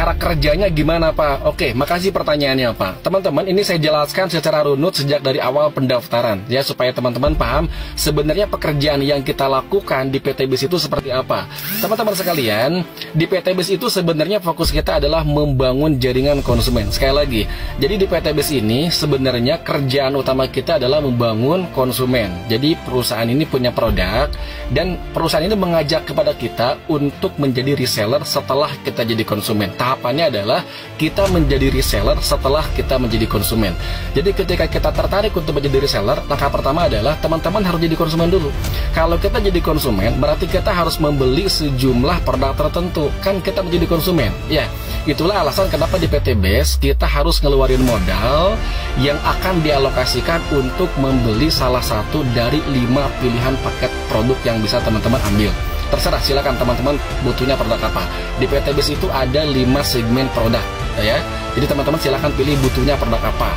cara kerjanya gimana Pak? Oke, makasih pertanyaannya Pak. Teman-teman, ini saya jelaskan secara runut sejak dari awal pendaftaran ya, supaya teman-teman paham sebenarnya pekerjaan yang kita lakukan di PT BIS itu seperti apa. Teman-teman sekalian, di PT BIS itu sebenarnya fokus kita adalah membangun jaringan konsumen. Sekali lagi, jadi di PT BIS ini sebenarnya kerjaan utama kita adalah membangun konsumen. Jadi perusahaan ini punya produk dan perusahaan ini mengajak kepada kita untuk menjadi reseller setelah kita jadi konsumen. Tahapannya adalah kita menjadi reseller setelah kita menjadi konsumen. Jadi ketika kita tertarik untuk menjadi reseller, langkah pertama adalah teman-teman harus jadi konsumen dulu. Kalau kita jadi konsumen, berarti kita harus membeli sejumlah produk tertentu. Kan kita menjadi konsumen. Ya, itulah alasan kenapa di PT BIS kita harus ngeluarin modal yang akan dialokasikan untuk membeli salah satu dari 5 pilihan paket produk yang bisa teman-teman ambil. Terserah, silakan teman-teman butuhnya produk apa. Di PT BIS itu ada 5 segmen produk ya. Jadi teman-teman silakan pilih butuhnya produk apa.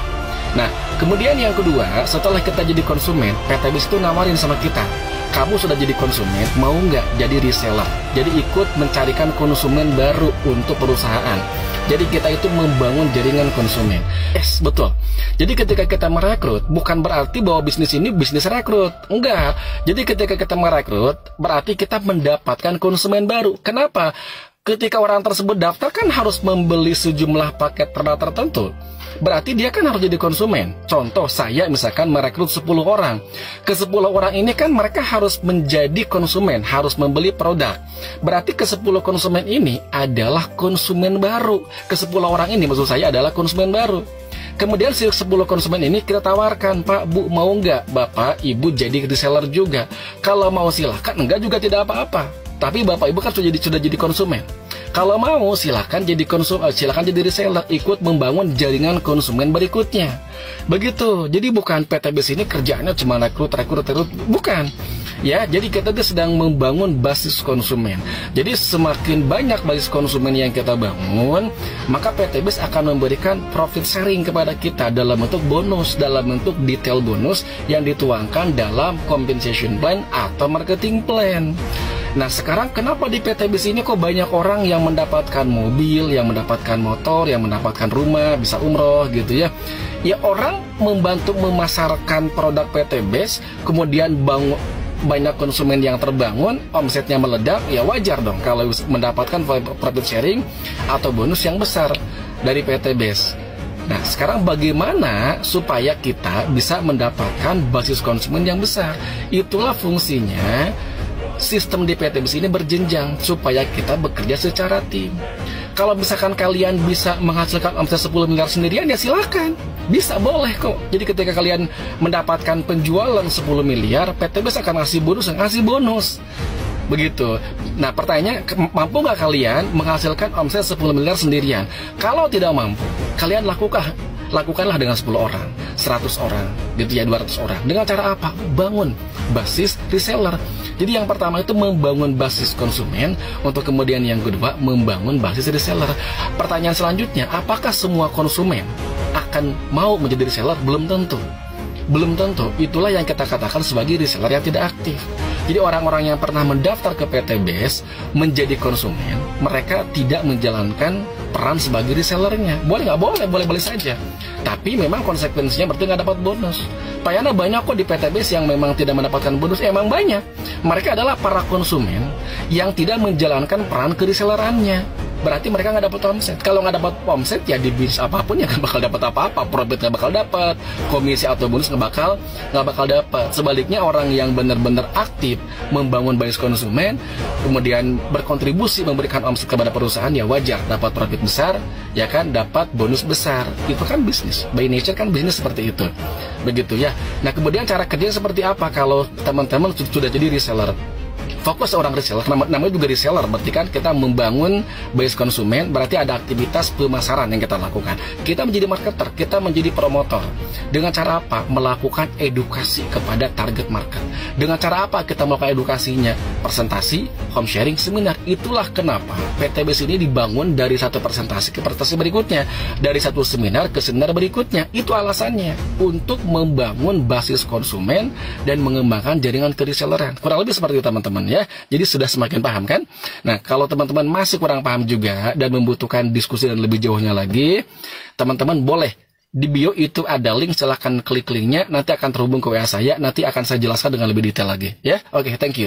Nah, kemudian yang kedua, setelah kita jadi konsumen, PT BIS itu nawarin sama kita, kamu sudah jadi konsumen, mau nggak jadi reseller? Jadi ikut mencarikan konsumen baru untuk perusahaan. Jadi kita itu membangun jaringan konsumen. Yes, betul. Jadi ketika kita merekrut, bukan berarti bahwa bisnis ini bisnis rekrut. Enggak. Jadi ketika kita merekrut, berarti kita mendapatkan konsumen baru. Kenapa? Ketika orang tersebut daftar kan harus membeli sejumlah paket produk tertentu. Berarti dia kan harus jadi konsumen. Contoh, saya misalkan merekrut 10 orang. Ke 10 orang ini kan mereka harus menjadi konsumen, harus membeli produk. Berarti ke 10 konsumen ini adalah konsumen baru. Ke 10 orang ini maksud saya adalah konsumen baru. Kemudian si 10 konsumen ini kita tawarkan, Pak, Bu, mau nggak Bapak, Ibu jadi reseller juga? Kalau mau silahkan, enggak juga tidak apa-apa. Tapi Bapak Ibu kan sudah jadi konsumen. Kalau mau silahkan jadi silahkan jadi reseller, ikut membangun jaringan konsumen berikutnya. Begitu. Jadi bukan PT BIS ini kerjaannya cuma rekrut, bukan. Ya, jadi kita sedang membangun basis konsumen. Jadi semakin banyak basis konsumen yang kita bangun, maka PT BIS akan memberikan profit sharing kepada kita dalam bentuk bonus, dalam bentuk detail bonus yang dituangkan dalam compensation plan atau marketing plan. Nah, sekarang kenapa di PT BIS ini kok banyak orang yang mendapatkan mobil, yang mendapatkan motor, yang mendapatkan rumah, bisa umroh gitu ya. Ya, orang membantu memasarkan produk PT BIS, kemudian banyak konsumen yang terbangun, omsetnya meledak, ya wajar dong kalau mendapatkan profit sharing atau bonus yang besar dari PT BIS. Nah, sekarang bagaimana supaya kita bisa mendapatkan basis konsumen yang besar? Itulah fungsinya sistem di PT BIS ini berjenjang supaya kita bekerja secara tim. Kalau misalkan kalian bisa menghasilkan omset 10 miliar sendirian, ya silakan. Bisa, boleh kok. Jadi ketika kalian mendapatkan penjualan 10 miliar, PT BIS akan ngasih bonus. Begitu. Nah, pertanyaannya, mampu nggak kalian menghasilkan omset 10 miliar sendirian? Kalau tidak mampu, kalian lakukanlah dengan 10 orang, 100 orang, gitu ya, 200 orang. Dengan cara apa? Bangun basis reseller. Jadi yang pertama itu membangun basis konsumen, untuk kemudian yang kedua membangun basis reseller. Pertanyaan selanjutnya, apakah semua konsumen akan mau menjadi reseller? Belum tentu. Belum tentu. Itulah yang kita katakan sebagai reseller yang tidak aktif. Jadi orang-orang yang pernah mendaftar ke PT BIS menjadi konsumen, mereka tidak menjalankan peran sebagai resellernya. Boleh nggak? Boleh, boleh-boleh saja. Tapi memang konsekuensinya berarti nggak dapat bonus. Payana banyak kok di PT BIS yang memang tidak mendapatkan bonus. Emang banyak. Mereka adalah para konsumen yang tidak menjalankan peran keresellerannya. Berarti mereka nggak dapat omset. Kalau nggak dapat omset, ya di bisnis apapun ya nggak bakal dapat apa-apa. Profit nggak bakal dapat, komisi atau bonus nggak bakal dapat. Sebaliknya orang yang benar-benar aktif membangun basis konsumen, kemudian berkontribusi memberikan omset kepada perusahaan, ya wajar dapat profit besar, ya kan, dapat bonus besar. Itu kan bisnis. By nature kan bisnis seperti itu. Begitu ya. Nah, kemudian cara kerja seperti apa kalau teman-teman sudah jadi reseller? Fokus orang reseller, namanya juga reseller, berarti kan kita membangun base konsumen, berarti ada aktivitas pemasaran yang kita lakukan. Kita menjadi marketer, kita menjadi promotor. Dengan cara apa? Melakukan edukasi kepada target market. Dengan cara apa kita melakukan edukasinya? Presentasi, home sharing, seminar. Itulah kenapa PT BIS ini dibangun dari satu presentasi ke presentasi berikutnya, dari satu seminar ke seminar berikutnya. Itu alasannya, untuk membangun basis konsumen dan mengembangkan jaringan kereselleran. Kurang lebih seperti itu teman-teman ya. ya. Jadi sudah semakin paham kan? Nah, kalau teman-teman masih kurang paham juga dan membutuhkan diskusi dan lebih jauhnya lagi, teman-teman boleh di bio itu ada link, silahkan klik linknya, nanti akan terhubung ke WA saya, nanti akan saya jelaskan dengan lebih detail lagi ya. Oke, thank you.